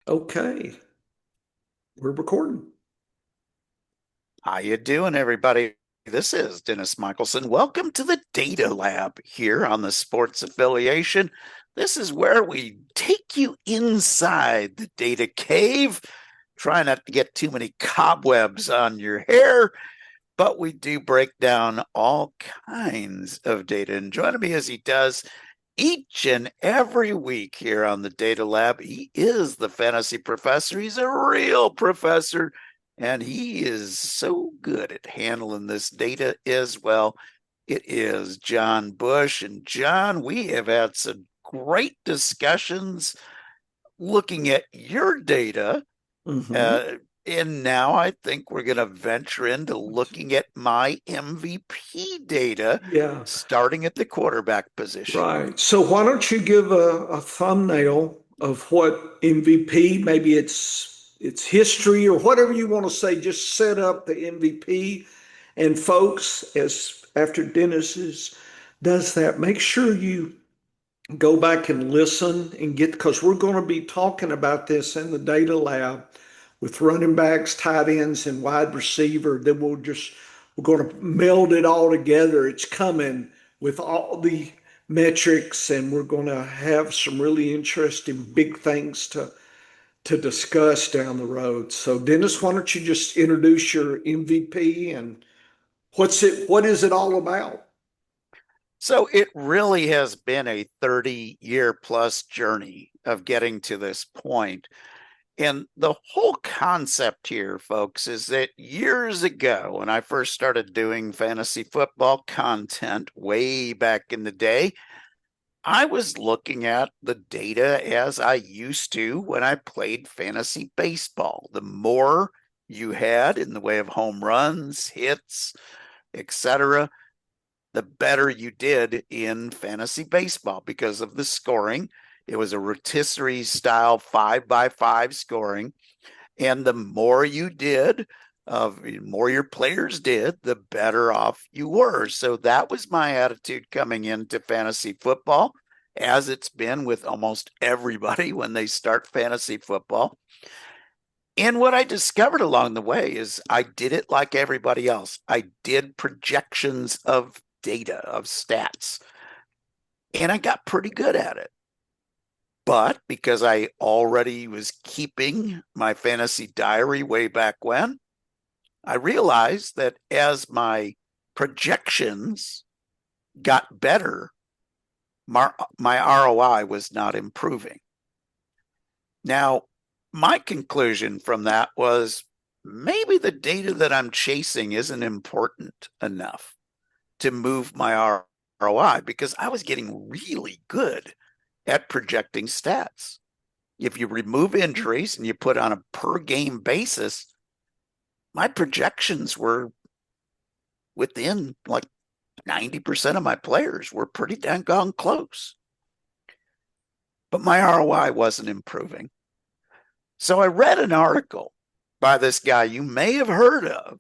Okay, we're recording. How you doing, everybody? This is Dennis Michelson. Welcome to the Data Lab here on the Sports Affiliation. This is where we take you inside the data cave. Try not to get too many cobwebs on your hair, but we do break down all kinds of data. And joining me as he does each and every week here on the Data Lab, he is the fantasy professor. He's a real professor, and he is so good at handling this data as well. It is John Bush. And John, we have had some great discussions looking at your data. Hmm. Uh, and now I think we're going to venture into looking at my MVP data, Yeah, starting at the quarterback position. right. So why don't you give a thumbnail of what MVP, maybe it's history or whatever you want to say, just set up the MVP. And folks, as after does that, make sure you go back and listen and get, because we're going to be talking about this in the data lab with running backs, tight ends, and wide receiver. Then we're going to meld it all together. It's coming with all the metrics, and we're going to have some really interesting big things to discuss down the road. So, Dennis, why don't you just introduce your MVP and what is it all about? So it really has been a 30-year plus journey of getting to this point. And the whole concept here, folks, is that years ago, when I first started doing fantasy football content way back in the day, I was looking at the data as I used to when I played fantasy baseball. The more you had in the way of home runs, hits, etc., the better you did in fantasy baseball because of the scoring. It was a rotisserie style 5-by-5 scoring. And the more you did, the more your players did, the better off you were. So that was my attitude coming into fantasy football, as it's been with almost everybody when they start fantasy football. And what I discovered along the way is I did it like everybody else. I did projections of data, of stats, and I got pretty good at it. But because I already was keeping my fantasy diary way back when, I realized that as my projections got better, my ROI was not improving. Now, my conclusion from that was maybe the data that I'm chasing isn't important enough to move my ROI because I was getting really good at projecting stats. If you remove injuries and you put on a per game basis, my projections were within like 90% of my players were pretty dang gone close. But my ROI wasn't improving. So I read an article by this guy you may have heard of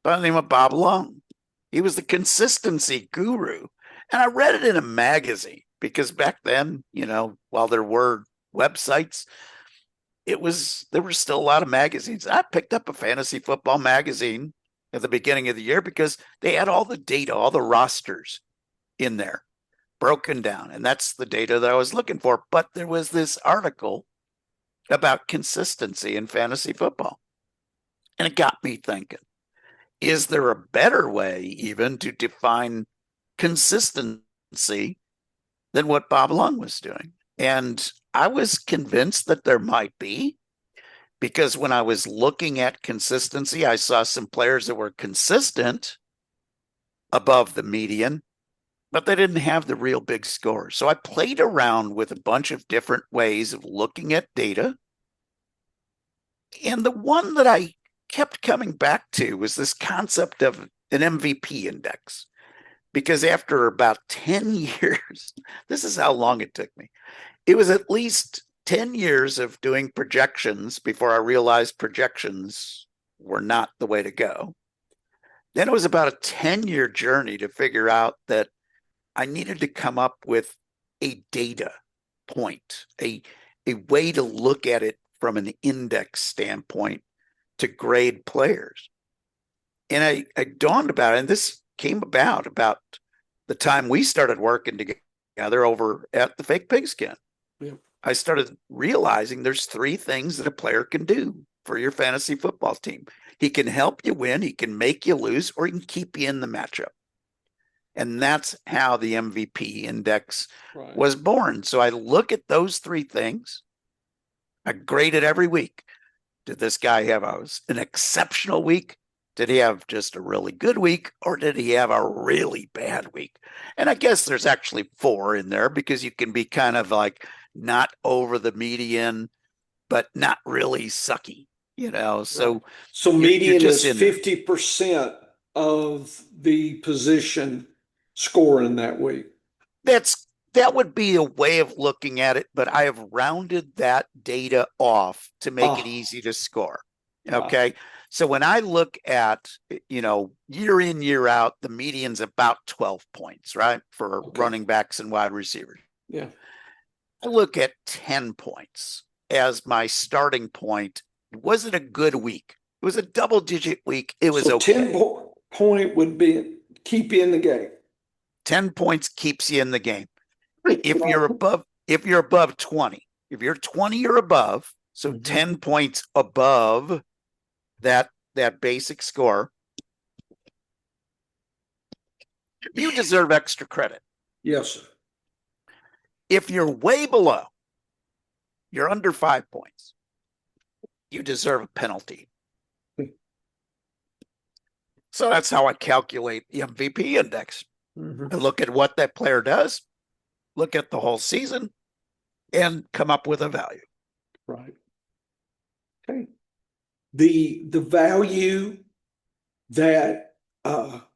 by the name of Bob Lung. He was the consistency guru. And I read it in a magazine because back then, while there were websites, there were still a lot of magazines. I picked up a fantasy football magazine at the beginning of the year because they had all the data, all the rosters in there broken down. And that's the data that I was looking for. But there was this article about consistency in fantasy football. And it got me thinking, is there a better way even to define consistency than what Bob Lung was doing? And I was convinced that there might be because when I was looking at consistency, I saw some players that were consistent above the median, but they didn't have the real big scores. So I played around with a bunch of different ways of looking at data. And the one that I kept coming back to was this concept of an MVP index. Because after about 10 years, this is how long it took me. It was at least 10 years of doing projections before I realized projections were not the way to go. Then it was about a 10-year journey to figure out that I needed to come up with a data point, a way to look at it from an index standpoint to grade players. And I dawned about it, and this came about the time we started working together over at the Fake Pigskin. Yeah. I started realizing there's three things that a player can do for your fantasy football team. He can help you win, he can make you lose, or he can keep you in the matchup. And that's how the MVP index was born. So I look at those three things. I grade it every week. Did this guy have an exceptional week? Did he have just a really good week, or did he have a really bad week? And I guess there's actually four in there, because you can be kind of like not over the median, but not really sucky, So, so median just is 50% of the position scoring that week. That would be a way of looking at it, but I have rounded that data off to make it easy to score. Okay. So when I look at, year in, year out, the median's about 12 points, right? For running backs and wide receivers. Yeah. I look at 10 points as my starting point. Was it a good week? It was a double-digit week. It was okay. 10 point would be keep you in the game. 10 points keeps you in the game. If you're above 20, if you're 20 or above, so 10 points above that basic score, you deserve extra credit. Yes, sir. If you're way below, you're under 5 points, you deserve a penalty. So that's how I calculate the MVP index. I look at what that player does, look at the whole season, and come up with a value. Right. Okay. The value that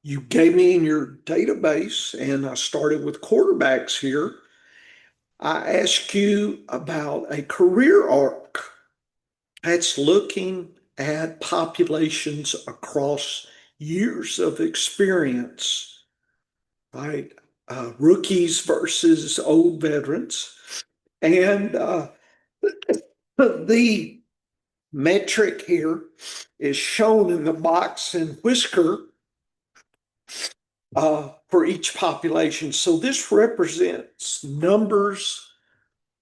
you gave me in your database, and I started with quarterbacks here. I asked you about a career arc that's looking at populations across years of experience, right? Rookies versus old veterans. And the metric here is shown in the box and whisker for each population. So this represents numbers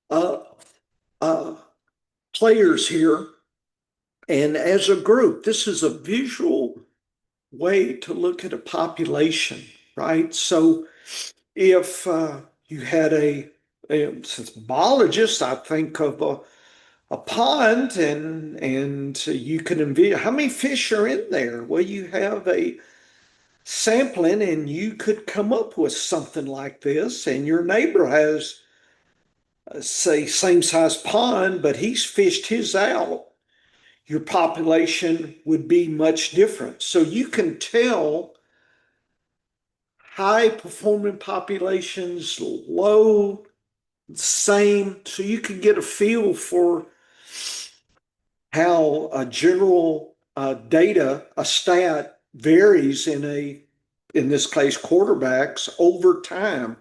of players here. And as a group, this is a visual way to look at a population, right? So if you had since biologists, I think of a pond, and you can envision how many fish are in there. Well, you have a sampling, and you could come up with something like this. And your neighbor has, say, same size pond, but he's fished his out. Your population would be much different. So you can tell high performing populations, low, same. So you can get a feel for how a general data, a stat varies in this case, quarterbacks over time.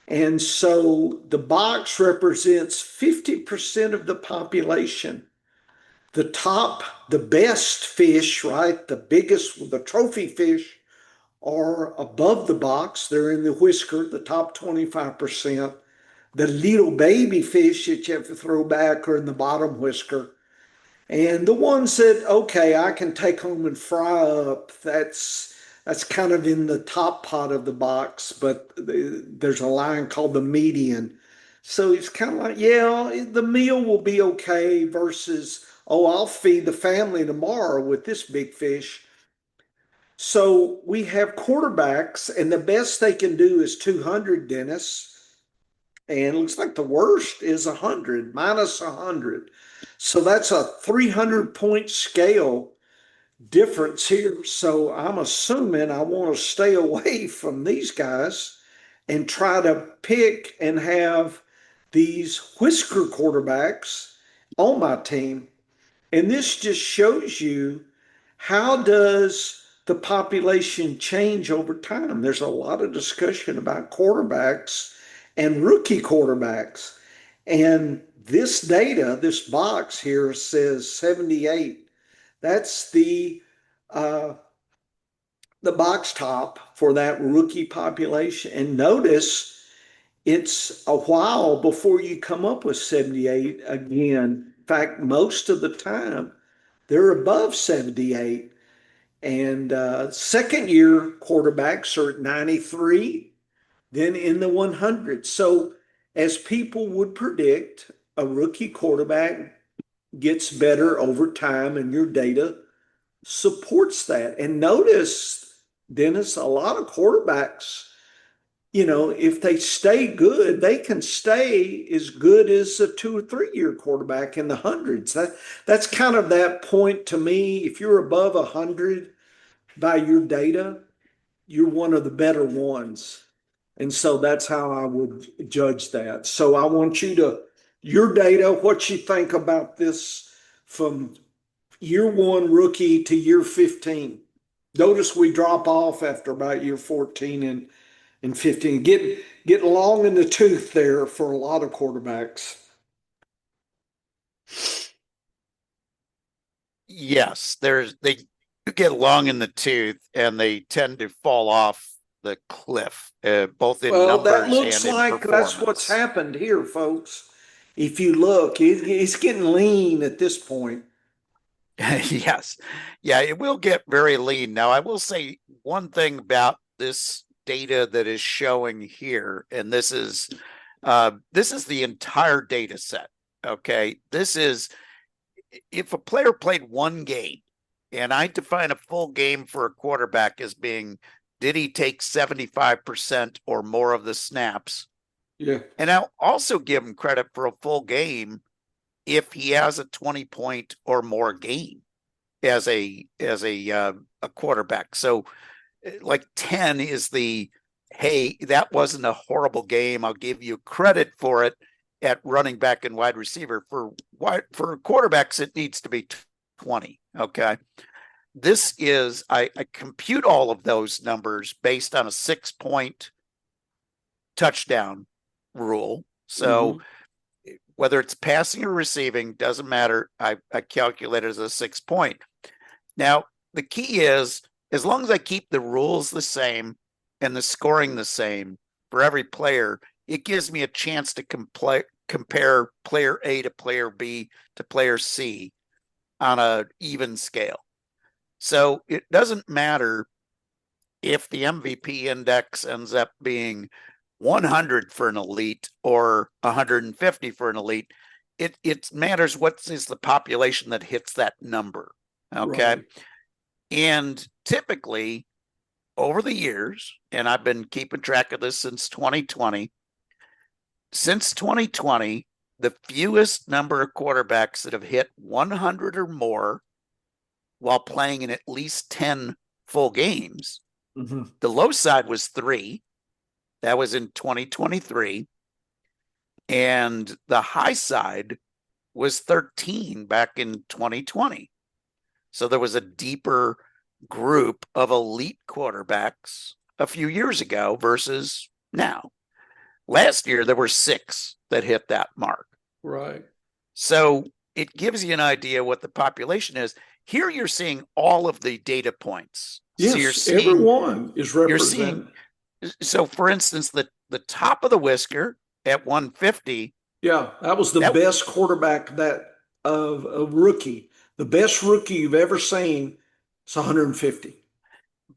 And so the box represents 50% of the population. The best fish, right? The biggest, the trophy fish are above the box. They're in the whisker, the top 25%. The little baby fish that you have to throw back are in the bottom whisker. And the ones that, okay, I can take home and fry up, that's kind of in the top pot of the box, but there's a line called the median. So it's kind of like, yeah, the meal will be okay versus, oh, I'll feed the family tomorrow with this big fish. So we have quarterbacks, and the best they can do is 200, Dennis. And it looks like the worst is 100, minus 100. So that's a 300-point scale difference here. So I'm assuming I want to stay away from these guys and try to pick and have these whisker quarterbacks on my team. And this just shows you, how does the population change over time? There's a lot of discussion about quarterbacks and rookie quarterbacks. And this data, this box here says 78. That's uh, the box top for that rookie population. And notice it's a while before you come up with 78 again. In fact, most of the time they're above 78. And second year quarterbacks are at 93, then in the 100s. So, as people would predict, a rookie quarterback gets better over time, and your data supports that. And notice, Dennis, a lot of quarterbacks, if they stay good, they can stay as good as a 2 or 3 year quarterback in the hundreds. That's kind of that point to me. If you're above 100 by your data, you're one of the better ones. And so that's how I would judge that. So I want your data, what you think about this from year one rookie to year 15. Notice we drop off after about year 14 and 15. Get long in the tooth there for a lot of quarterbacks. Yes, they get long in the tooth and they tend to fall off the cliff, both in Well, that numbers looks and in like that's what's performance. happened here, folks. If you look, it's getting lean at this point. Yes. Yeah, it will get very lean. Now, I will say one thing about this data that is showing here, and this is the entire data set. Okay. This is if a player played one game, and I define a full game for a quarterback as being, did he take 75% or more of the snaps? Yeah. And I'll also give him credit for a full game if he has a 20-point or more game as a quarterback. So like 10 is the, hey, that wasn't a horrible game, I'll give you credit for it at running back and wide receiver. For quarterbacks, it needs to be 20. Okay. This is, I compute all of those numbers based on a 6-point touchdown rule. So whether it's passing or receiving, doesn't matter. I calculate it as a 6-point. Now, the key is, as long as I keep the rules the same and the scoring the same for every player, it gives me a chance to compare player A to player B to player C on an even scale. So it doesn't matter if the MVP index ends up being 100 for an elite or 150 for an elite. It matters what is the population that hits that number. Okay. Right. And typically over the years, and I've been keeping track of this since 2020, the fewest number of quarterbacks that have hit 100 or more while playing in at least 10 full games, the low side was 3. That was in 2023. And the high side was 13 back in 2020. So there was a deeper group of elite quarterbacks a few years ago versus now. Last year, there were 6 that hit that mark. Right. So it gives you an idea what the population is. Here you're seeing all of the data points. Yes, so you're seeing, everyone is represented. So for instance, the top of the whisker at 150. Yeah, that was the best quarterback of a rookie. The best rookie you've ever seen is 150.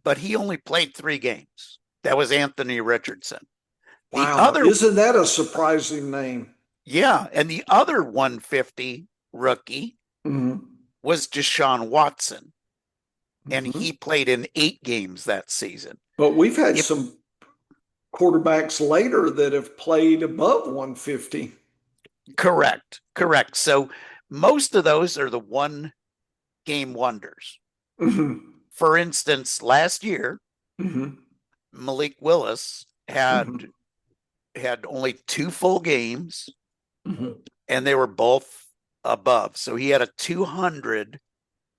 But he only played 3 games. That was Anthony Richardson. Wow, isn't that a surprising name? Yeah, and the other 150 rookie was Deshaun Watson, and he played in 8 games that season. But we've had some quarterbacks later that have played above 150. Correct. So most of those are the 1-game wonders. For instance, last year, Malik Willis had only 2 full games, and they were both above. So he had a 200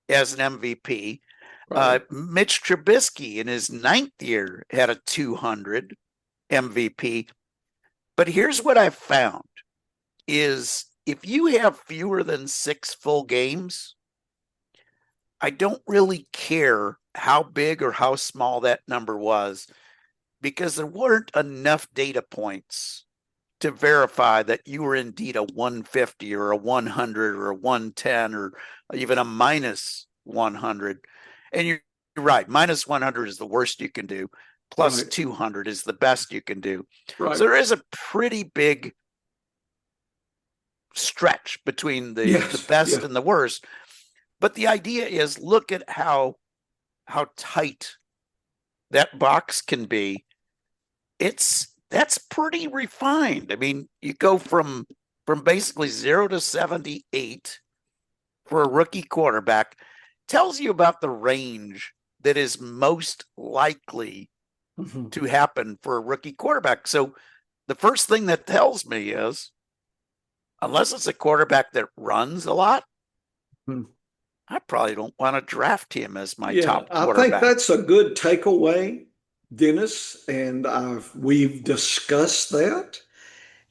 as an MVP. Right. Mitch Trubisky in his 9th year had a 200 MVP. But here's what I've found is if you have fewer than 6 full games, I don't really care how big or how small that number was, because there weren't enough data points to verify that you were indeed a 150 or a 100 or a 110 or even a minus 100. And you're right, minus 100 is the worst you can do. Plus Right. 200 is the best you can do. Right. So there is a pretty big stretch between the Yes. best Yeah. and the worst. But the idea is, look at how tight that box can be. That's pretty refined. I mean, you go from basically 0 to 78 for a rookie quarterback. Tells you about the range that is most likely to happen for a rookie quarterback. So the first thing that tells me is, unless it's a quarterback that runs a lot, I probably don't want to draft him as my top I think quarterback. that's a good takeaway, Dennis, and we've discussed that.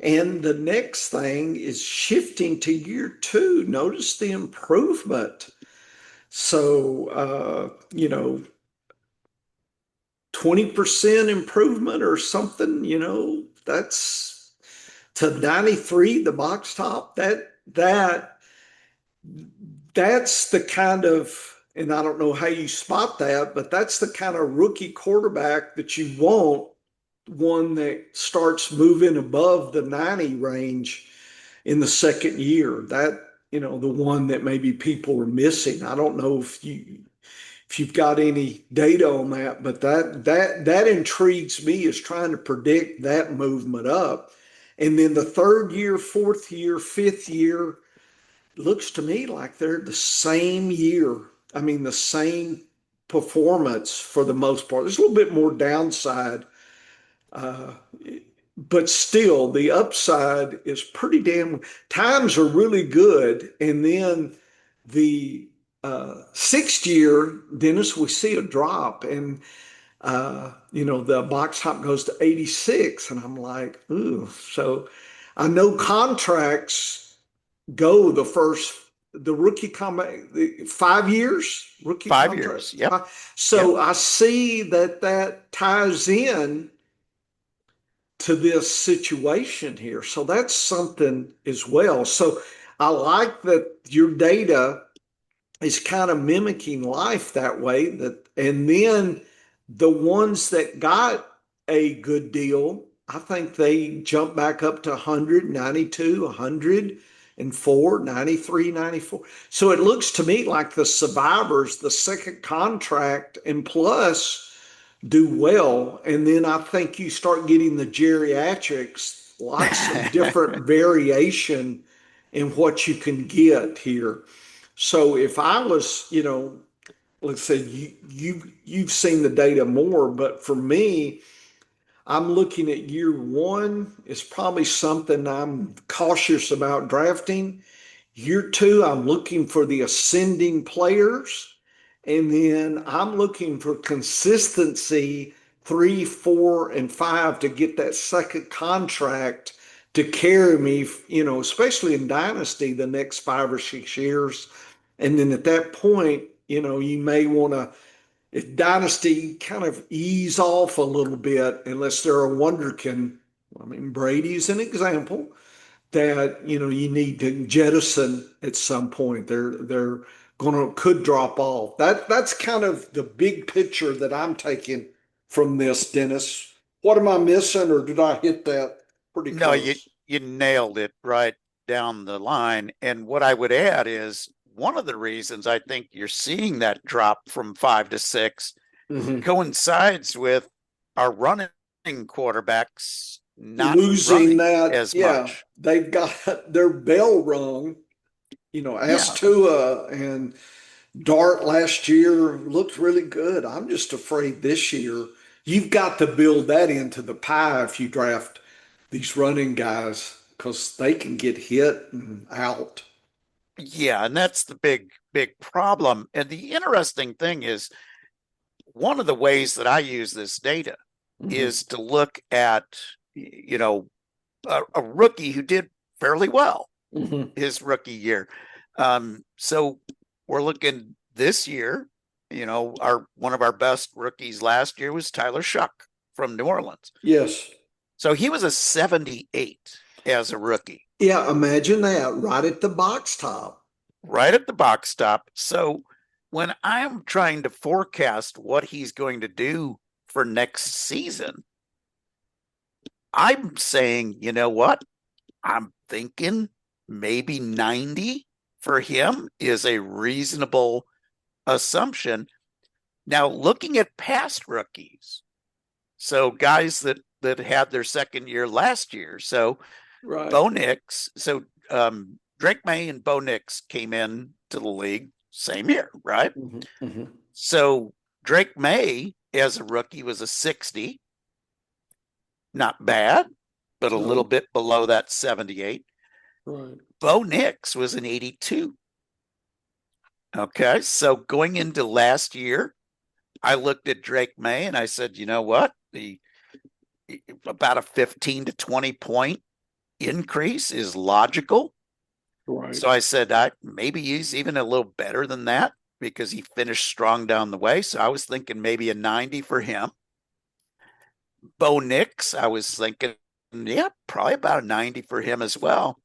And the next thing is shifting to year two. Notice the improvement. So, 20% improvement or something, that's to 93, the box top. That's the kind of, and I don't know how you spot that, but that's the kind of rookie quarterback that you want, one that starts moving above the 90 range in the second year. That, the one that maybe people are missing. I don't know if you've got any data on that, but that intrigues me, is trying to predict that movement up. And then the third year, fourth year, fifth year, looks to me like they're the same year. I mean, the same performance for the most part. There's a little bit more downside, uh, but still, the upside is pretty damn. Times are really good, and then the sixth year, Dennis, we see a drop, and the box top goes to 86, and I'm like, ooh. So I know contracts go the rookie contract, 5 years, rookie 5 years. contract. Yep. So I see that ties in to this situation here. So that's something as well. So I like that your data is kind of mimicking life that way. And then the ones that got a good deal, I think they jump back up to 100, 92, 104, 93, 94. So it looks to me like the survivors, the second contract and plus, do well. And then I think you start getting the geriatrics, lots of different variation in what you can get here. So if I was, let's say you've seen the data more, but for me, I'm looking at year one is probably something I'm cautious about drafting. Year two, I'm looking for the ascending players. And then I'm looking for consistency, 3, 4, and 5 to get that second contract to carry me, especially in Dynasty the next 5 or 6 years. And then at that point, you may want to, if Dynasty kind of ease off a little bit, unless they're a wonderkin. I mean, Brady's an example that you need to jettison at some point. They're could drop off. That's kind of the big picture that I'm taking from this, Dennis. What am I missing, or did I hit that pretty No, you close? nailed it right down the line. And what I would add is, one of the reasons I think you're seeing that drop from 5 to 6 Mm-hmm. coincides with our running quarterbacks not Losing running that, as yeah, much. they've got their bell rung. Yeah. Astua and Dart last year looked really good. I'm just afraid this year you've got to build that into the pie if you draft these running guys, because they can get hit and out. Yeah, and that's the big problem. And the interesting thing is, one of the ways that I use this data Mhm. is to look at, a rookie who did fairly well Mhm. his rookie year. So we're looking this year, one of our best rookies last year was Tyler Shuck from New Orleans. Yes. So he was a 78 as a rookie, Yeah, imagine that right at the box top. right at the box top. So when I'm trying to forecast what he's going to do for next season, I'm saying, you know what? I'm thinking maybe 90 for him is a reasonable assumption. Now, looking at past rookies, so guys that had their second year last year. So Right. Bo Nix, Drake May and Bo Nix came in to the league same year, right? Mhm. Mhm. So Drake May as a rookie was a 60, not bad, but a little No. bit below that 78. Right. Bo Nix was an 82. Okay, so going into last year, I looked at Drake May and I said, you know what? The about a 15 to 20 point increase is logical. Right. So I said, maybe he's even a little better than that because he finished strong down the way. So I was thinking maybe a 90 for him. Bo Nix, I was thinking, yeah, probably about a 90 for him as well.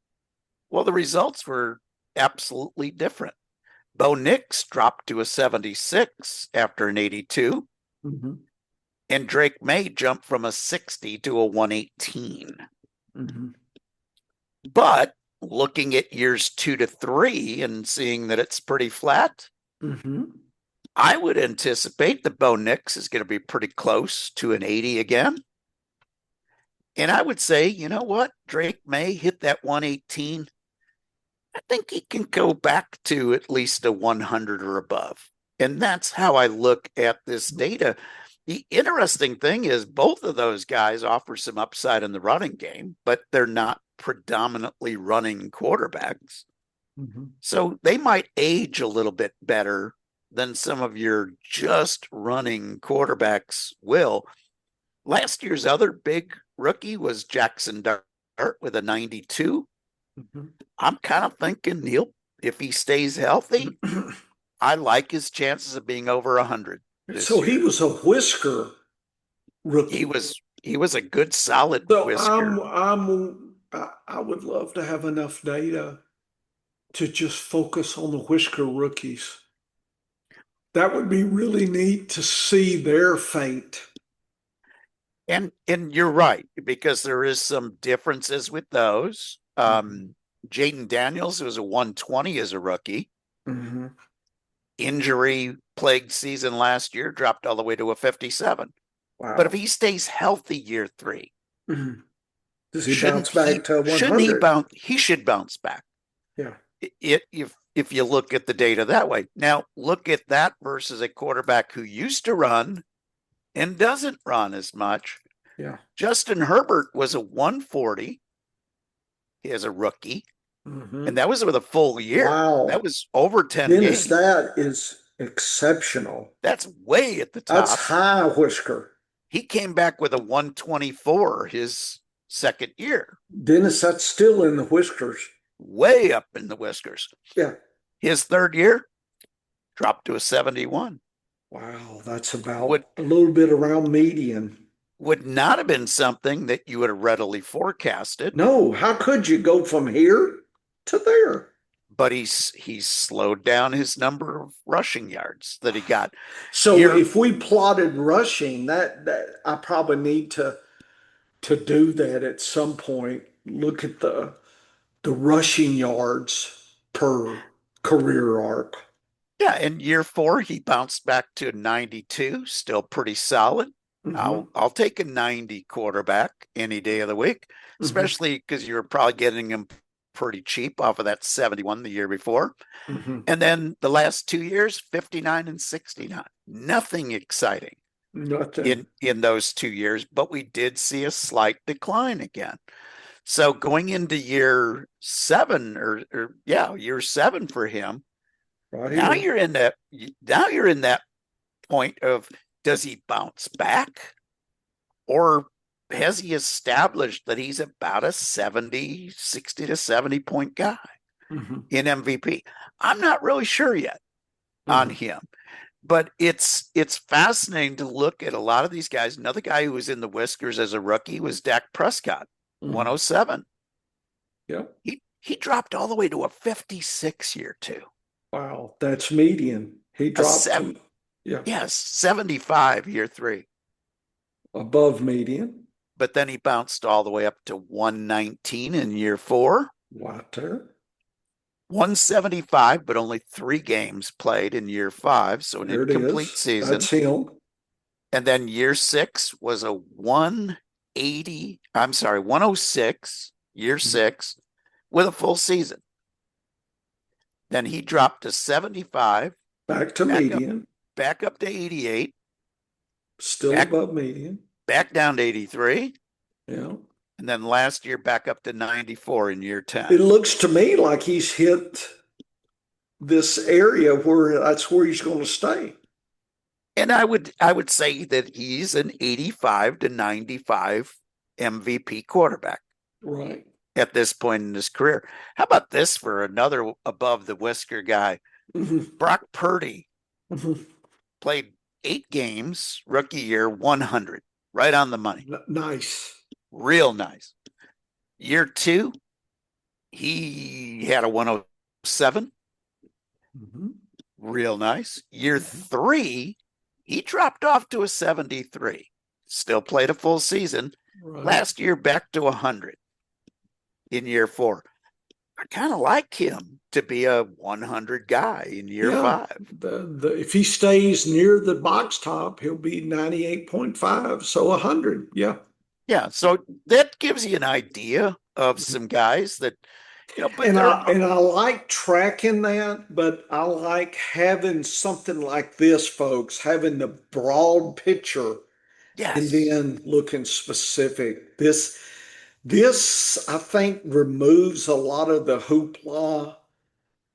Well, the results were absolutely different. Bo Nix dropped to a 76 after an 82, Mhm. and Drake May jumped from a 60 to a 118. Mhm. But looking at years 2 to 3 and seeing that it's pretty flat, Mhm. I would anticipate that Bo Nix is going to be pretty close to an 80 again. And I would say, you know what? Drake May hit that 118. I think he can go back to at least a 100 or above. And that's how I look at this data. The interesting thing is both of those guys offer some upside in the running game, but they're not predominantly running quarterbacks. Mhm. So they might age a little bit better than some of your just running quarterbacks will. Last year's other big rookie was Jackson Dart with a 92. Mhm. I'm kind of thinking if he stays healthy, I like his chances of being over 100 this So he year. was a whisker He rookie. was he was a good solid So whisker. I would love to have enough data to just focus on the whisker rookies. That would be really neat to see their fate. And you're right, because there is some differences with those. Mhm. Jaden Daniels was a 120 as a rookie. Mhm. Injury plagued season last year, dropped all the way to a 57. But if Wow. he stays healthy year 3, Mhm. Does he bounce shouldn't back he to shouldn't he 100? bounce he should bounce back. Yeah. If you look at the data that way. Now look at that versus a quarterback who used to run and doesn't run as much. Yeah. Justin Herbert was a 140 as a rookie, and Mhm. that was with a full year. That Wow. was over 10 Dennis, games. that is exceptional. That's way at the That's top. high whisker. He came back with a 124 his second year, Dennis, that's still in the whiskers. way up in the whiskers. Yeah. His third year dropped to a 71. Wow. That's about Would a little bit around median. would not have been something that you would have readily forecasted, No, how could you go from here to there? but he's slowed down his number of rushing yards that he got. So Year if we plotted rushing, that I probably need to do that at some point. Look at the rushing yards per career arc. Yeah, in year 4 he bounced back to 92, still pretty solid. Hmm. I'll take a 90 quarterback any day of the week, Hmm. especially because you're probably getting him pretty cheap off of that 71 the year before. Hmm. And then the last 2 years, 59 and 69. Nothing exciting Nothing. in those 2 years, but we did see a slight decline again. So going into year 7 for him, Right now here. you're in that point of, does he bounce back or has he established that he's about a 60 to 70 point guy in MVP? I'm not really sure yet on him. But it's fascinating to look at a lot of these guys. Another guy who was in the whiskers as a rookie was Dak Prescott, 107. Yeah. He dropped all the way to a 56 year two. Wow, that's median. He dropped to, yeah, Yes, 75 year three. above median. But then he bounced all the way up to 119 in year four. Right there. 175, but only 3 games played in year 5, so an There it incomplete is. season. That's him. And then year 6 was a 106, year 6, with a full season. Then he dropped to 75. Back to median. Back up to 88. Still above median. Back down to 83. Yeah. And then last year back up to 94 in year 10. It looks to me like he's hit this area where that's where he's going to stay. And I would say that he's an 85 to 95 MVP quarterback. Right. At this point in his career. How about this for another above the whisker guy? Brock Purdy played 8 games, rookie year, 100, right on the money. Nice. Real nice. Year 2, he had a 107. Real nice. Year 3, he dropped off to a 73. Still played a full season. Right. Last year, back to 100 in year 4. I kind of like him to be a 100 guy in year 5. If he stays near the box top, he'll be 98.5. So 100. Yeah. Yeah. So that gives you an idea of some guys that, but and I like tracking that, but I like having something like this, folks, having the broad picture. Yes. And then looking specific. This, I think, removes a lot of the hoopla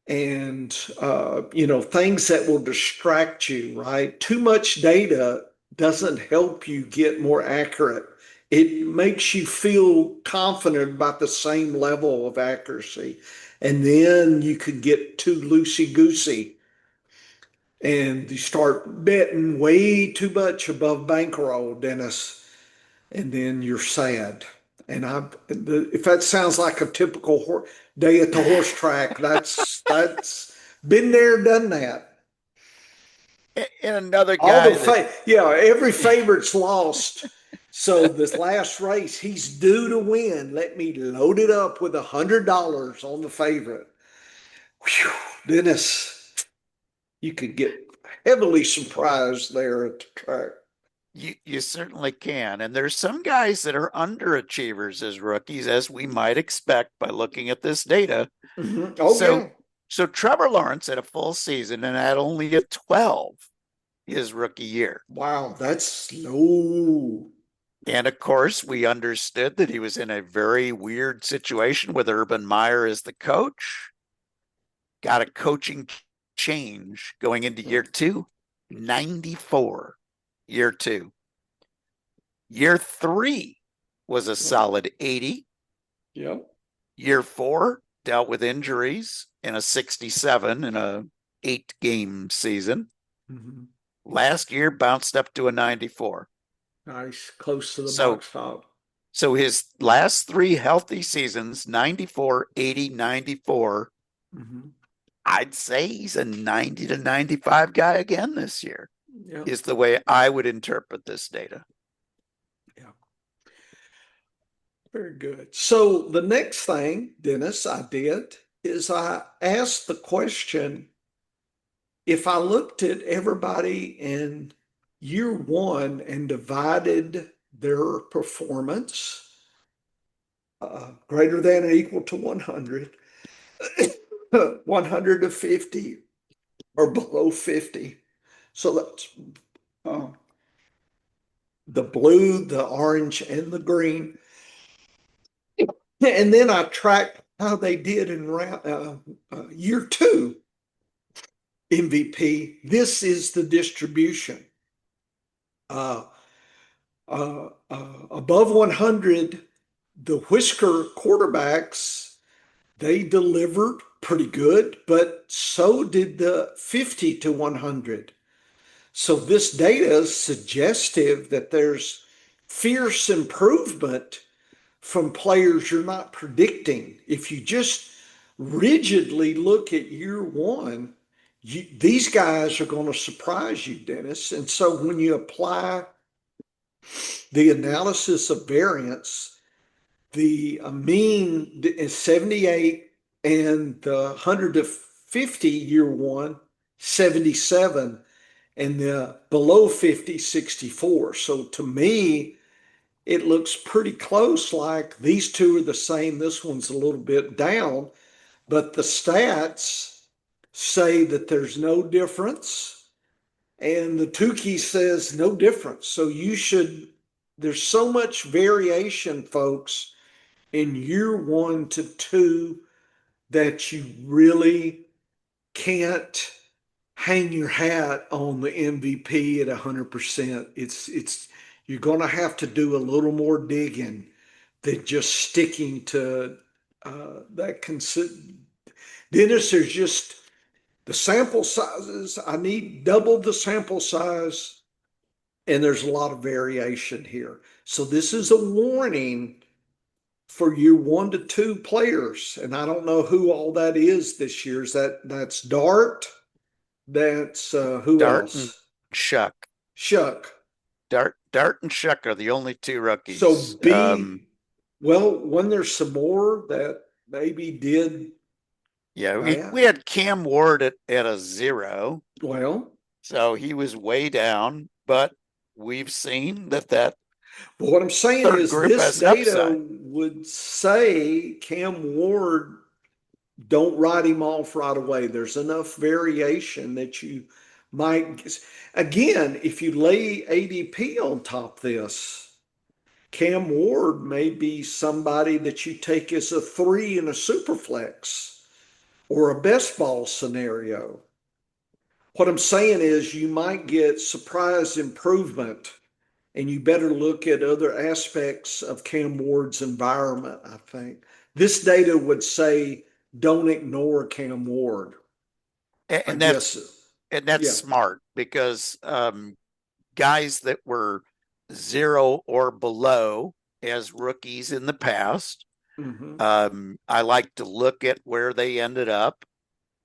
and, things that will distract you, right? Too much data doesn't help you get more accurate. It makes you feel confident about the same level of accuracy. And then you could get too loosey-goosey and you start betting way too much above bankroll, Dennis, and then you're sad. And if that sounds like a typical day at the horse track, that's been there, done that. And another guy, every favorite's lost. So this last race, he's due to win. Let me load it up with $100 on the favorite. Whew, Dennis, you could get heavily surprised there at the track. You certainly can. And there's some guys that are underachievers as rookies, as we might expect by looking at this data. So Trevor Lawrence had a full season and had only a 12 his rookie year. Wow, that's low. And of course, we understood that he was in a very weird situation with Urban Meyer as the coach. Got a coaching change going into year 2, 94. Year 2. Year 3 was a solid 80. Yep. Year 4 dealt with injuries in a 67 in a 8-game season. Last year bounced up to a 94. Nice, close to the box top. So his last 3 healthy seasons, 94, 80, 94. I'd say he's a 90 to 95 guy again this year. Yep. Is the way I would interpret this data. Yeah. Very good. So the next thing, Dennis, I did is I asked the question, if I looked at everybody in year 1 and divided their performance greater than or equal to 100, 100 to 50 or below 50. So that's the blue, the orange, and the green. And then I tracked how they did in year 2 MVP. This is the distribution. Above 100, the Whisker quarterbacks, they delivered pretty good, but so did the 50 to 100. So this data is suggestive that there's fierce improvement from players you're not predicting. If you just rigidly look at year one, these guys are going to surprise you, Dennis. And so when you apply the analysis of variance, the mean is 78 and the 100 to 50 year one, 77, and the below 50, 64. So to me, it looks pretty close, like these two are the same. This one's a little bit down, but the stats say that there's no difference. And the Tukey says no difference. So there's so much variation, folks, in year 1 to 2 that you really can't hang your hat on the MVP at 100%. You're going to have to do a little more digging than just sticking to that. Dennis, there's just the sample sizes. I need double the sample size, and there's a lot of variation here. So this is a warning for year 1 to 2 players, and I don't know who all that is this year. That's Dart? That's who Dart and else? Shuck. Shuck. Dart and Shuck are the only two So rookies. well, when there's some more that maybe did Yeah, that. we had Cam Ward at a 0. Well, So he was way down, but we've seen that but what I'm saying third is group this has data upside. would say Cam Ward, don't write him off right away. There's enough variation that you might, again, if you lay ADP on top of this, Cam Ward may be somebody that you take as a 3 in a super flex or a best ball scenario. What I'm saying is you might get surprise improvement, and you better look at other aspects of Cam Ward's environment, I think. This data would say don't ignore Cam Ward, I And guess. that's Yeah. smart because guys that were 0 or below as rookies in the past, Mm-hmm. I like to look at where they ended up.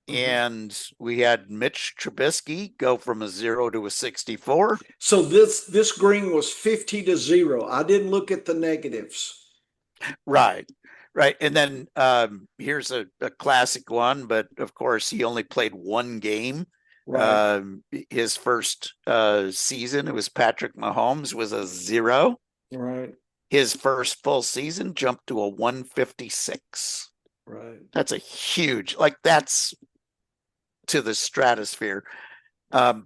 Mm-hmm. And we had Mitch Trubisky go from a 0 to a 64. So this green was 50 to 0. I didn't look at the negatives. Right. Right. And then here's a classic one, but of course he only played one game. Right. His first season, it was Patrick Mahomes, was a 0. Right. His first full season jumped to a 156. Right. That's a huge, that's to the stratosphere.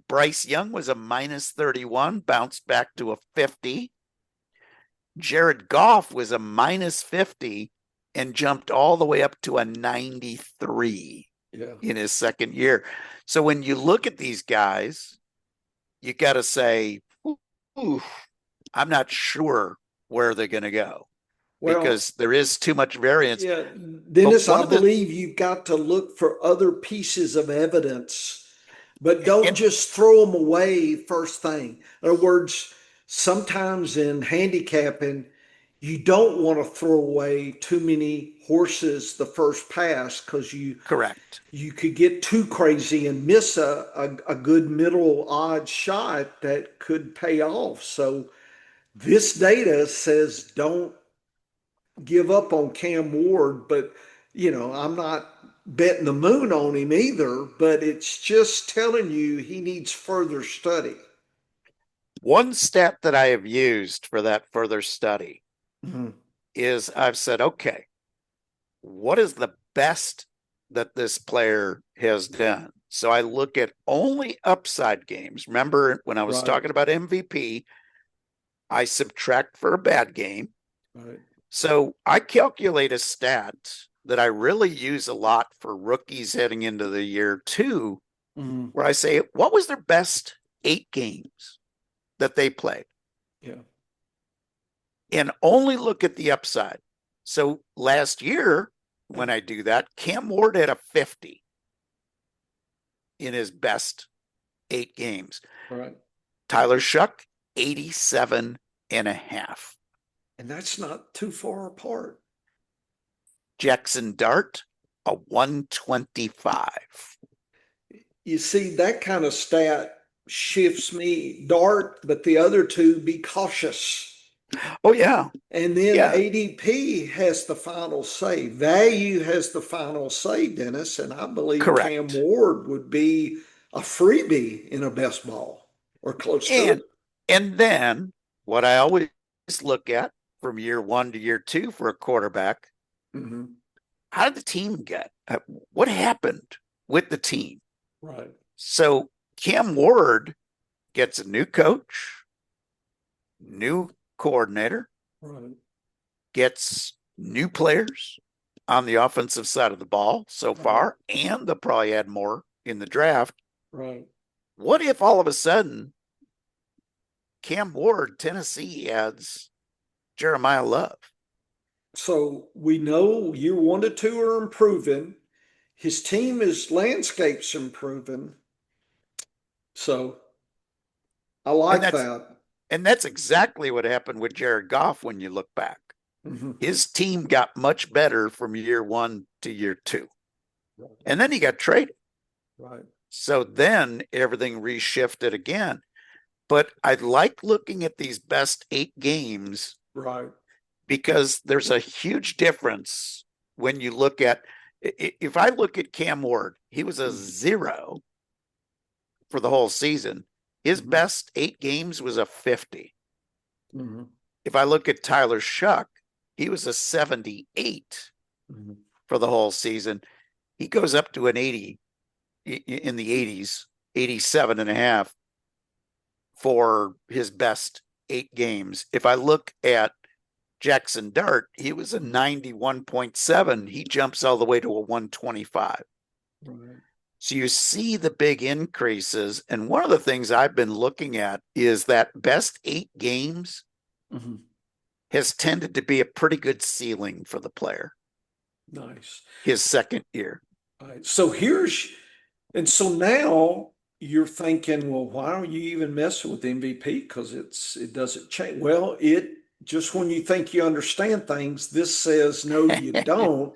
Bryce Young was a minus 31, bounced back to a 50. Jared Goff was a minus 50 and jumped all the way up to a 93 in his second year. So when you look at these guys, you got to say, ooh, I'm not sure where they're going to go because there is too much variance. Yeah, Dennis, I believe you've got to look for other pieces of evidence, but don't just throw them away first thing. In other words, sometimes in handicapping, you don't want to throw away too many horses the first pass because correct. You could get too crazy and miss a good middle odd shot that could pay off. So this data says don't give up on Cam Ward, but I'm not betting the moon on him either, but it's just telling you he needs further study. One stat that I have used for that further study is I've said, okay, what is the best that this player has done? So I look at only upside games. Remember when I was talking about MVP, I subtract for a bad game. Right. So I calculate a stat that I really use a lot for rookies heading into the year 2, where I say, what was their best 8 games that they played? Yeah. and only look at the upside. So last year, when I do that, Cam Ward had a 50 in his best 8 games. Right. Tyler Shuck, 87 and a half. And that's not too far apart. Jackson Dart, a 125. You see, that kind of stat shifts me. Dart, but the other two, be cautious. Oh, yeah. And then Yeah. ADP has the final say. Value has the final say, Dennis. And I believe Correct. Cam Ward would be a freebie in a best ball or close to it. And then what I always look at from year 1 to year 2 for a quarterback, how did the team get? What happened with the team? Right. So Cam Ward gets a new coach, new coordinator, Right. gets new players on the offensive side of the ball so far, and they'll probably add more in the draft. Right. What if all of a sudden Cam Ward, Tennessee, adds Jeremiah Love? So we know year 1 to 2 are improving. His team is landscapes improving. So I like that. And that's exactly what happened with Jared Goff when you look back. His team got much better from year 1 to year 2. Right. And then he got traded. Right. So then everything reshifted again. But I like looking at these best 8 games. Right. Because there's a huge difference when you look at, if I look at Cam Ward, he was a 0 for the whole season. His best 8 games was a 50. If I look at Tyler Shuck, he was a 78 for the whole season. He goes up to an 80 in the 80s, 87 and a half for his best 8 games. If I look at Jackson Dart, he was a 91.7. He jumps all the way to a 125. Right. So you see the big increases. And one of the things I've been looking at is that best 8 games has tended to be a pretty good ceiling for the player. Nice. His second year. All right. So so now you're thinking, well, why are you even messing with MVP? Because it doesn't change. Well, just when you think you understand things, this says no, you don't.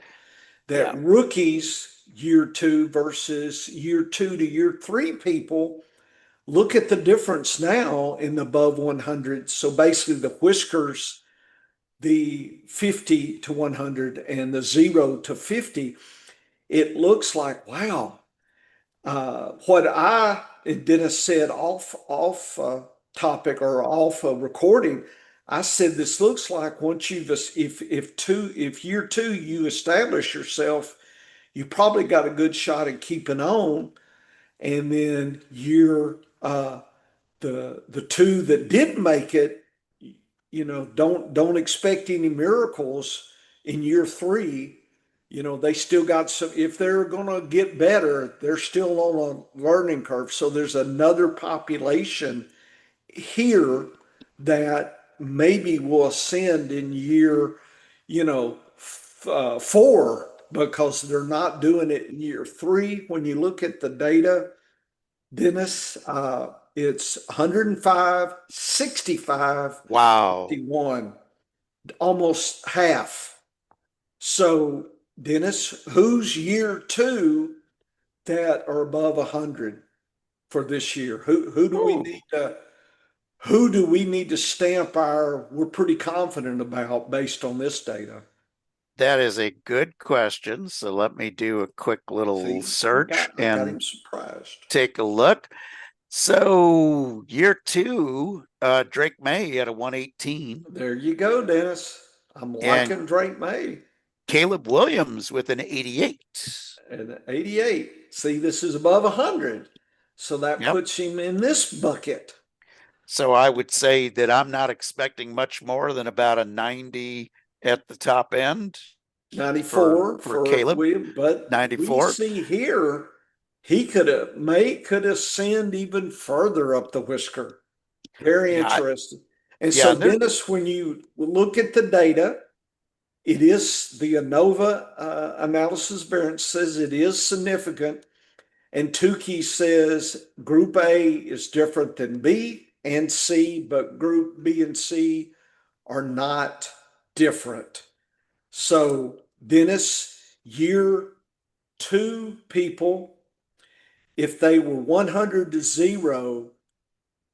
That rookies year 2 versus year 2 to year 3 people, look at the difference now in the above 100. So basically the whiskers, the 50 to 100 and the 0 to 50, it looks like, wow. Dennis said off topic or off recording, I said this looks like once if year 2 you establish yourself, you probably got a good shot at keeping on, and then the 2 that didn't make it, don't expect any miracles in year 3. They still got some, if they're going to get better, they're still on a learning curve. So there's another population here that maybe will ascend in year, 4, because they're not doing it in year 3. When you look at the data, Dennis, it's 105, 65, wow, 51, almost half. So Dennis, who's year 2 that are above 100 for this year? Who do we need to stamp we're pretty confident about based on this data? That is a good question. So let me do a quick little search got him surprised. Take a look. So year 2, Drake May at a 118. There you go, Dennis. I'm liking Drake May. Caleb Williams with an 88. And 88. See, this is above 100. So that puts him in this bucket. So I would say that I'm not expecting much more than about a 90 at the top end. 94 for Caleb. But 94. We see here, May could ascend even further up the whisker. Very interesting. And Yeah, so, and there, Dennis, when you look at the data, it is the ANOVA analysis variance says it is significant. And Tukey says group A is different than B and C, but group B and C are not different. So, Dennis, year two people, if they were 100 to 0,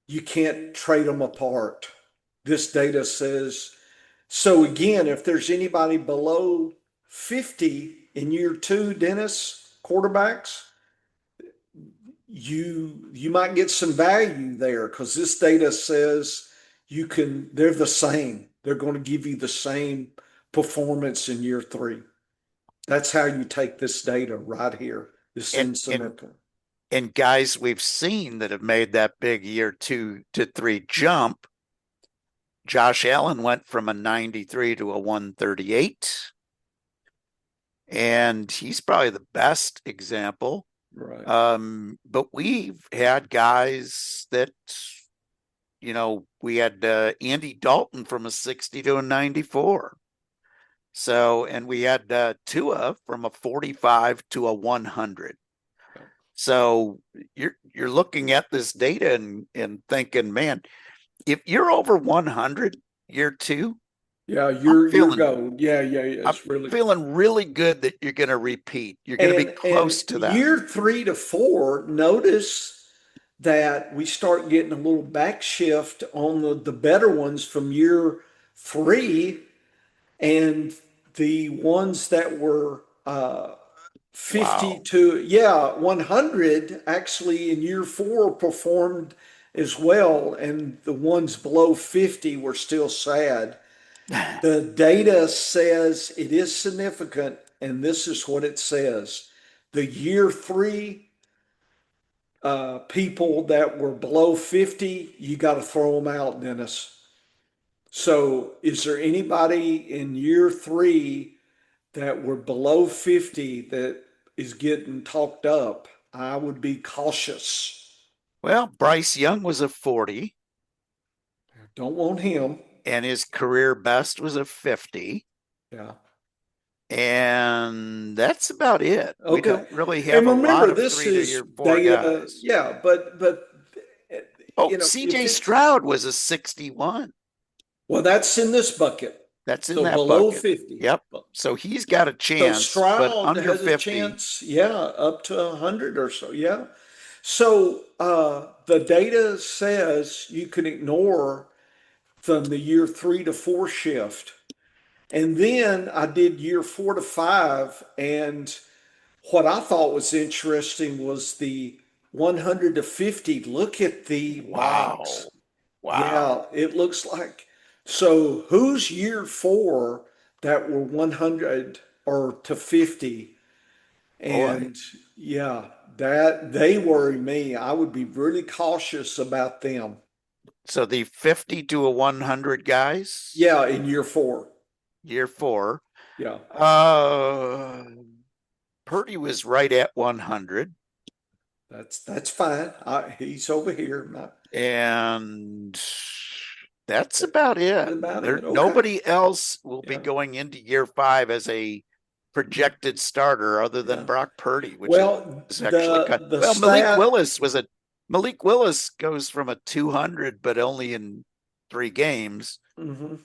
you can't trade them apart. This data says so. Again, if there's anybody below 50 in year two, Dennis, quarterbacks, you might get some value there because this data says they're the same. They're going to give you the same performance in year three. That's how you take this data right here, this and and insignificant. and guys we've seen that have made that big year 2 to 3 jump. Josh Allen went from a 93 to a 138, and he's probably the best example. Right. But we've had guys that, we had Andy Dalton from a 60 to a 94. So, and we had Tua from a 45 to a 100. So you're looking at this data and thinking, man, if you're over 100 year two, Yeah, I'm you're feeling gold. Yeah, yeah, yeah. I'm It's really feeling really good that you're going to repeat. You're going to be and close to that. year 3 to 4, notice that we start getting a little back shift on the better ones from year three, and the ones that were 50 Wow. to, yeah, 100 actually in year four performed as well, and the ones below 50 were still sad. The data says it is significant, and this is what it says. The year three people that were below 50, you got to throw them out, Dennis. So, is there anybody in year three that were below 50 that is getting talked up? I would be cautious. Well, Bryce Young was a 40, Don't want him. and his career best was a 50. Yeah. And that's about it. We Okay. don't really have And a lot remember, of this 3 to is year 4 data. guys. Yeah, but Oh, if CJ it's Stroud was a 61. well, that's in this bucket. That's in So that below bucket. 50. Yep. So he's got a So chance, but Stroud under has a 50. chance, yeah, up to 100 or so. Yeah. So the data says you can ignore from the year 3 to 4 shift. And then I did year 4 to 5. And what I thought was interesting was the 100 to 50. Look at the box. Wow. Wow. Yeah, it looks like. So who's year four that were 100 or to 50? Boy. And yeah, that they worry me. I would be really cautious about them. So the 50 to a 100 guys, Yeah, in year four. year 4. Yeah, Uh, Purdy was right at 100. that's fine. He's over here. And that's about That's it. about There, it. Okay. nobody else will be Yeah, going into year 5 as a projected starter other than yeah. Brock Purdy, which Well, is actually kind. the Well, stat. Malik Willis goes from a 200, but only in 3 games Mhm.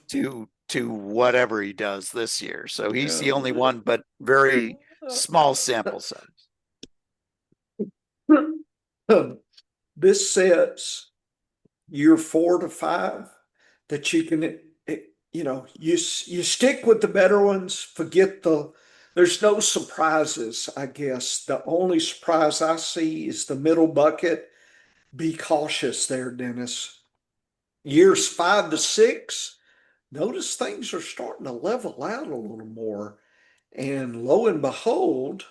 to whatever he does this year. So he's the only Yeah. one, but very small sample size. This says year 4 to 5 that you can, you stick with the better ones, forget there's no surprises, I guess. The only surprise I see is the middle bucket. Be cautious there, Dennis. Years 5 to 6, notice things are starting to level out a little more. And lo and behold,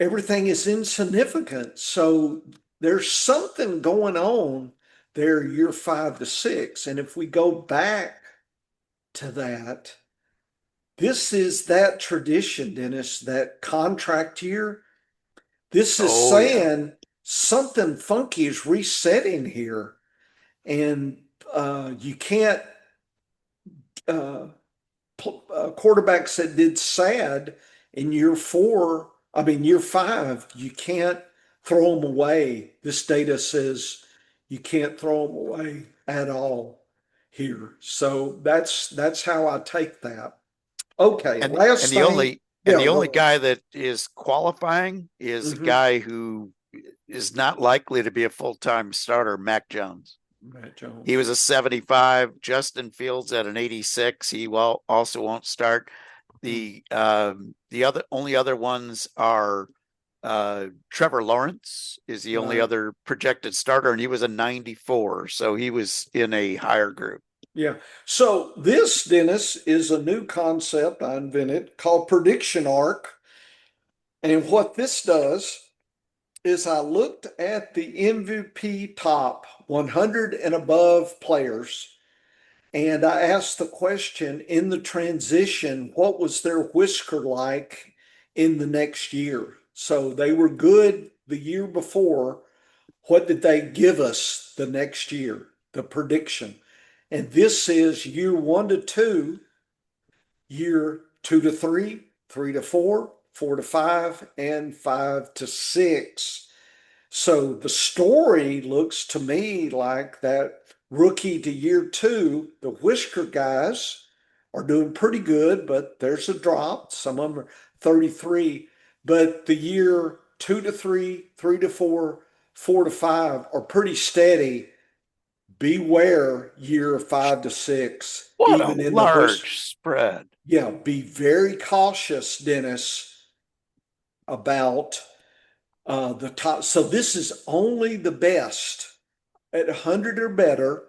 everything is insignificant. So there's something going on there, year 5 to 6. And if we go back to that, this is that tradition, Dennis, that contract year. This is Oh yeah. saying something funky is resetting here. And You can't quarterbacks that did sad in year four, I mean, year five, you can't throw them away. This data says you can't throw them away at all here. So that's how I take that. Okay, and last thing. and Yeah, the only go guy that is qualifying is a ahead. guy who is not likely to be a full-time starter, Mac Jones. Matt He Jones. was a 75. Justin Fields at an 86. He also won't start. The other only other ones are Trevor Lawrence is the only Right. other projected starter, and he was a 94, so he was in a higher group. Yeah. So this, Dennis, is a new concept I invented called prediction arc. And what this does is I looked at the MVP top 100 and above players, and I asked the question in the transition, what was their whisker like in the next year? So they were good the year before. What did they give us the next year? The prediction. And this is year 1 to 2, year 2 to 3, 3 to 4, 4 to 5, and 5 to 6. So the story looks to me like that rookie to year two, the Whisker guys are doing pretty good, but there's a drop. Some of them are 33. But the year 2 to 3, 3 to 4, 4 to 5 are pretty steady. Beware year 5 to 6, What a even in the Whisker. large spread. Yeah, be very cautious, Dennis, about the top. So this is only the best at 100 or better.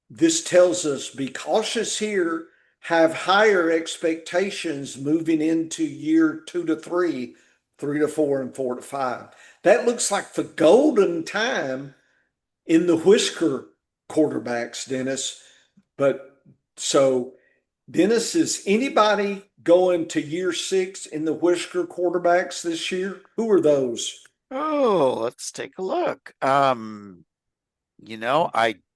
This tells us be cautious here, have higher expectations moving into year 2 to 3, 3 to 4, and 4 to 5. That looks like the golden time in the Whisker quarterbacks, Dennis. But so, Dennis, is anybody going to year 6 in the Whisker quarterbacks this year? Who are those? Oh, let's take a look. I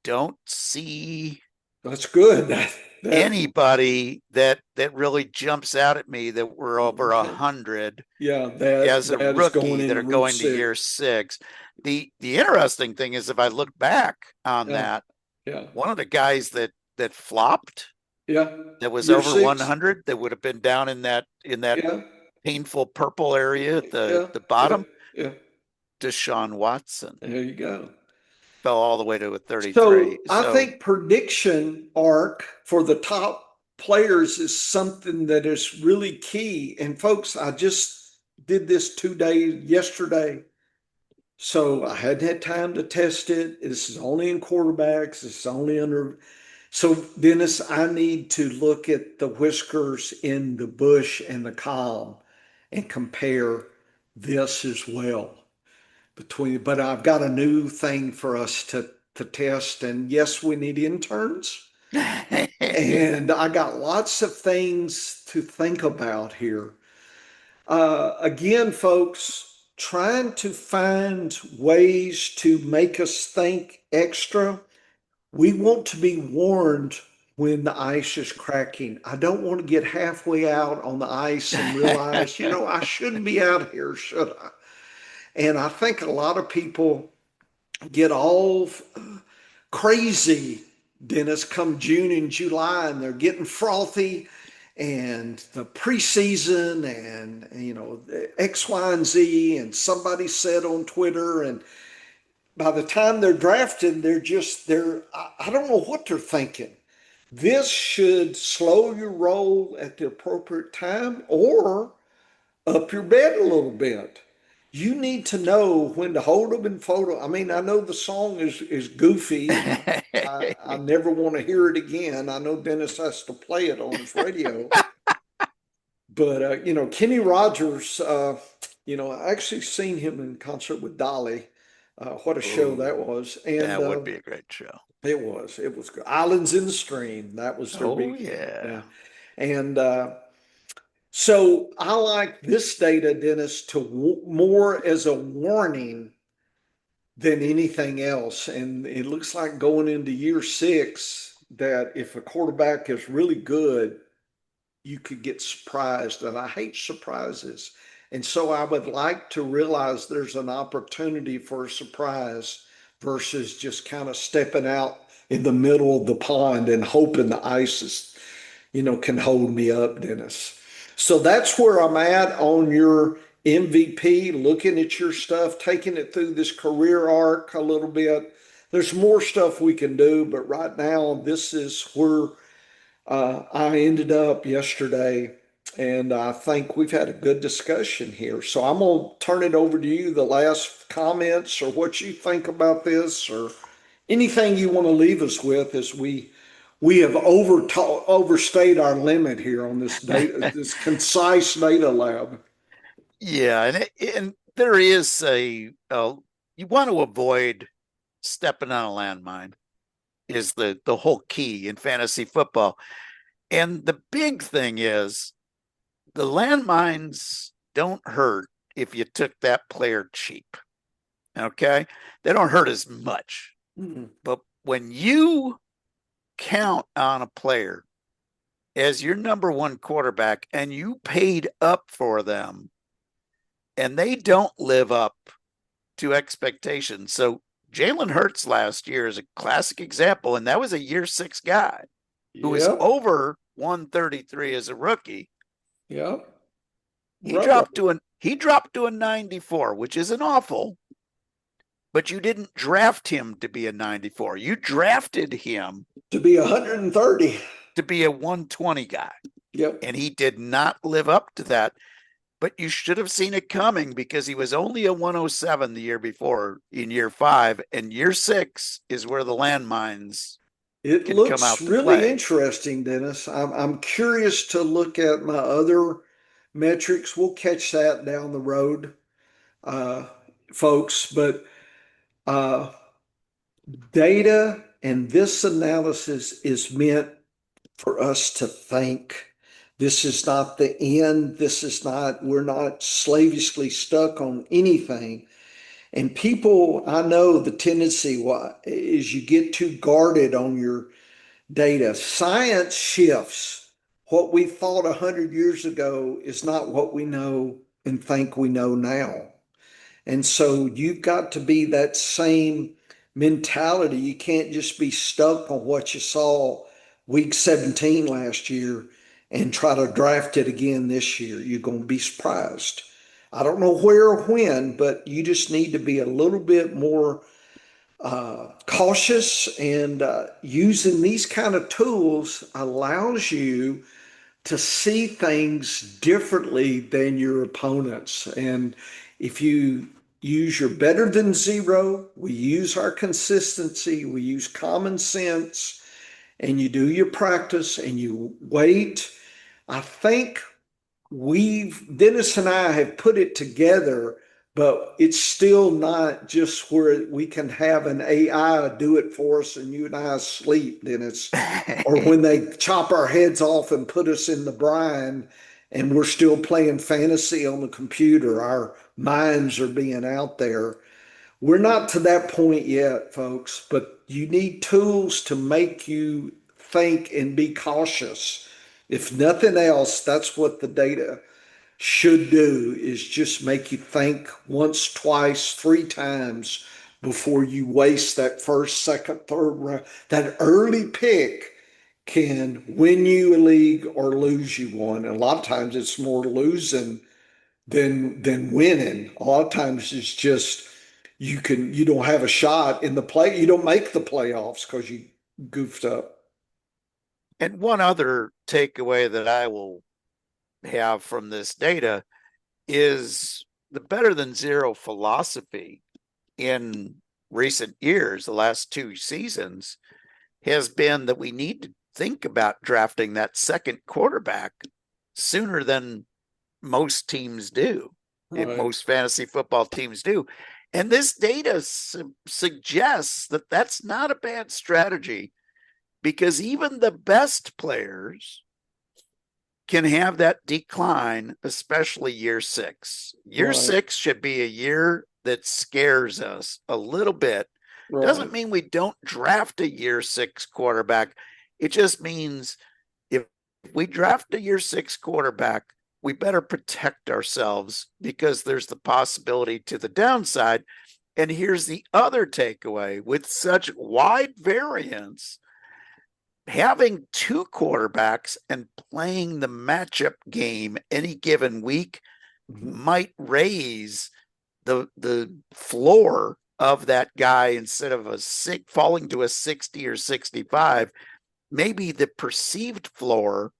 don't see That's good. That anybody that really jumps out at me that were over a okay. hundred Yeah, that as a that is going rookie that in are route going to six. year six. The interesting thing is if I look back on Yeah, that, yeah, one of the guys that flopped yeah. that was Year over six. 100 that would have been down in that Yeah, painful purple area at yeah, the yeah, bottom, yeah. Deshaun Watson There you go. fell all the way to a 33. So I So, think prediction arc for the top players is something that is really key. And folks, I just did this 2 days yesterday. So I hadn't had time to test it. This is only in quarterbacks. It's only under. So Dennis, I need to look at the whiskers in the bush and the calm and compare this as well between. But I've got a new thing for us to test. And yes, we need interns. And I got lots of things to think about here. Again, folks, trying to find ways to make us think extra. We want to be warned when the ice is cracking. I don't want to get halfway out on the ice and realize, I shouldn't be out here, should I? And I think a lot of people get all crazy, Dennis, come June and July, and they're getting frothy, and the preseason, and X, Y, and Z, and somebody said on Twitter, and by the time they're drafted, I don't know what they're thinking. This should slow your roll at the appropriate time or up your bed a little bit. You need to know when to hold them and fold them. I mean, I know the song is goofy, and I never want to hear it again. I know Dennis has to play it on his radio, but Kenny Rogers. I actually seen him in concert with Dolly. What a show that oh, was, and that would be a great show. it was good. Islands in the Stream. That was their Oh big hit. yeah. Yeah, and so I like this data, Dennis, to more as a warning than anything else. And it looks like going into year six that if a quarterback is really good, you could get surprised. And I hate surprises. And so I would like to realize there's an opportunity for a surprise versus just kind of stepping out in the middle of the pond and hoping the ice is, can hold me up, Dennis. So that's where I'm at on your MVP, looking at your stuff, taking it through this career arc a little bit. There's more stuff we can do, but right now, this is where I ended up yesterday, and I think we've had a good discussion here. So I'm going to turn it over to you, the last comments or what you think about this or anything you want to leave us with as we have overstayed our limit here on this data, this concise data lab. Yeah, and there is you want to avoid stepping on a landmine is the whole key in fantasy football. And the big thing is the landmines don't hurt if you took that player cheap. Okay? They don't hurt as much. Mm-hmm. But when you count on a player as your number one quarterback and you paid up for them and they don't live up to expectations. So Jalen Hurts last year is a classic example, and that was a year 6 guy who was Yep. over 133 as a rookie. Yep. He Right. dropped to a 94, which isn't awful, but you didn't draft him to be a 94. You drafted him To be 130. to be a 120 guy. Yep. And he did not live up to that. But you should have seen it coming because he was only a 107 the year before in year 5, and year 6 is where the landmines It can come looks out to really play. interesting, Dennis. I'm curious to look at my other metrics. We'll catch that down the road, uh, folks. But uh, data and this analysis is meant for us to think. This is not the end. We're not slavishly stuck on anything. And people, I know the tendency is you get too guarded on your data. Science shifts. What we thought 100 years ago is not what we know and think we know now. And so you've got to be that same mentality. You can't just be stuck on what you saw week 17 last year and try to draft it again this year. You're going to be surprised. I don't know where or when, but you just need to be a little bit more cautious, and using these kind of tools allows you to see things differently than your opponents. And if you use your better than zero, we use our consistency, we use common sense, and you do your practice and you wait. I think Dennis and I have put it together, but it's still not just where we can have an AI do it for us and you and I sleep, Dennis, or when they chop our heads off and put us in the brine and we're still playing fantasy on the computer. Our minds are being out there. We're not to that point yet, folks, but you need tools to make you think and be cautious. If nothing else, that's what the data should do is just make you think once, twice, 3 times before you waste that first, second, third round. That early pick can win you a league or lose you one. And a lot of times it's more losing than winning. A lot of times it's just you don't have a shot in the play. You don't make the playoffs because you goofed up. And one other takeaway that I will have from this data is the better than zero philosophy in recent years, the last 2 seasons, has been that we need to think about drafting that second quarterback sooner than most teams do, Right. most fantasy football teams do. And this data suggests that that's not a bad strategy because even the best players can have that decline, especially year 6. Year Right. 6 should be a year that scares us a little bit. Doesn't mean we don't draft a year 6 quarterback. It just means if we draft a year 6 quarterback, we better protect ourselves because there's the possibility to the downside. And here's the other takeaway: with such wide variance, having 2 quarterbacks and playing the matchup game any given week might raise the floor of that guy. Instead of falling to a 60 or 65, maybe the perceived floor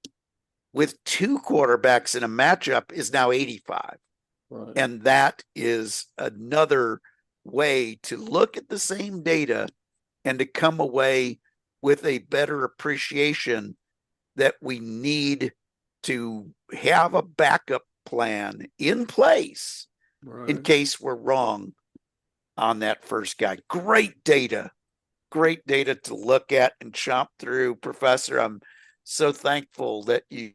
with 2 quarterbacks in a matchup is now 85. Right. And that is another way to look at the same data and to come away with a better appreciation that we need to have a backup plan in place in case we're wrong on that first guy. Great data to look at and chomp through. Professor, I'm so thankful that you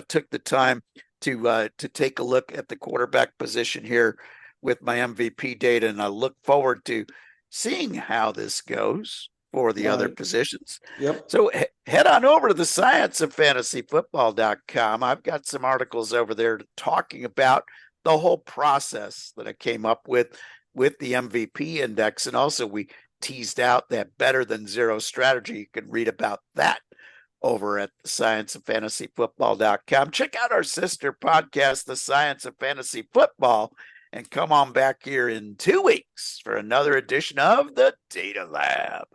took the time to take a look at the quarterback position here with my MVP data, and I look forward to seeing how this goes for the other positions. Yep. So head on over to the scienceoffantasyfootball.com. I've got some articles over there talking about the whole process that I came up with the MVP index. And also we teased out that better than zero strategy. You can read about that over at scienceoffantasyfootball.com. Check out our sister podcast, The Science of Fantasy Football, and come on back here in 2 weeks for another edition of the Data Lab.